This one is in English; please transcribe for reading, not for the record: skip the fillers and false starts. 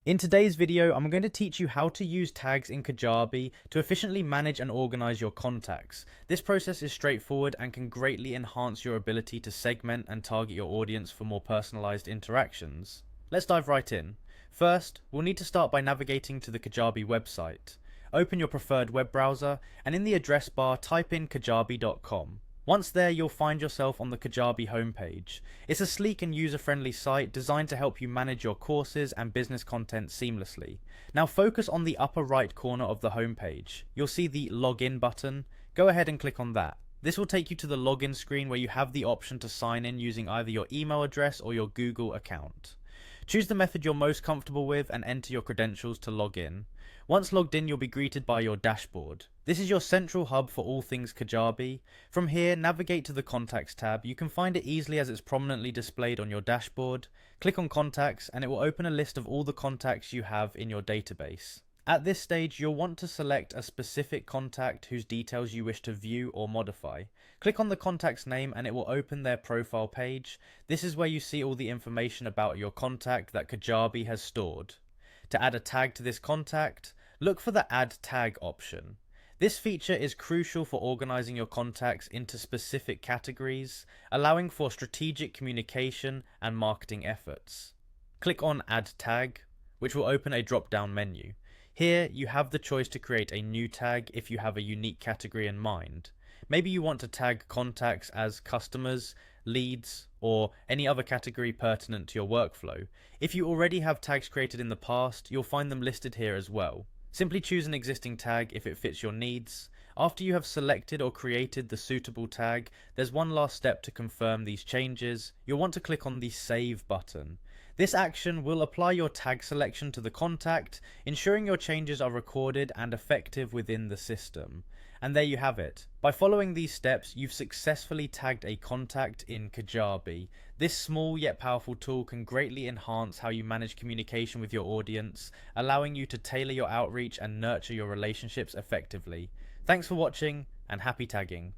In today's video, I'm going to teach you how to use tags in Kajabi to efficiently manage and organize your contacts. This process is straightforward and can greatly enhance your ability to segment and target your audience for more personalized interactions. Let's dive right in. First, we'll need to start by navigating to the Kajabi website. Open your preferred web browser and in the address bar type in kajabi.com. Once there, you'll find yourself on the Kajabi homepage. It's a sleek and user-friendly site designed to help you manage your courses and business content seamlessly. Now focus on the upper right corner of the homepage. You'll see the Login button. Go ahead and click on that. This will take you to the login screen where you have the option to sign in using either your email address or your Google account. Choose the method you're most comfortable with and enter your credentials to log in. Once logged in, you'll be greeted by your dashboard. This is your central hub for all things Kajabi. From here, navigate to the Contacts tab. You can find it easily as it's prominently displayed on your dashboard. Click on Contacts and it will open a list of all the contacts you have in your database. At this stage, you'll want to select a specific contact whose details you wish to view or modify. Click on the contact's name and it will open their profile page. This is where you see all the information about your contact that Kajabi has stored. To add a tag to this contact, look for the Add Tag option. This feature is crucial for organizing your contacts into specific categories, allowing for strategic communication and marketing efforts. Click on Add Tag, which will open a drop-down menu. Here, you have the choice to create a new tag if you have a unique category in mind. Maybe you want to tag contacts as customers, leads, or any other category pertinent to your workflow. If you already have tags created in the past, you'll find them listed here as well. Simply choose an existing tag if it fits your needs. After you have selected or created the suitable tag, there's one last step to confirm these changes. You'll want to click on the Save button. This action will apply your tag selection to the contact, ensuring your changes are recorded and effective within the system. And there you have it. By following these steps, you've successfully tagged a contact in Kajabi. This small yet powerful tool can greatly enhance how you manage communication with your audience, allowing you to tailor your outreach and nurture your relationships effectively. Thanks for watching, and happy tagging.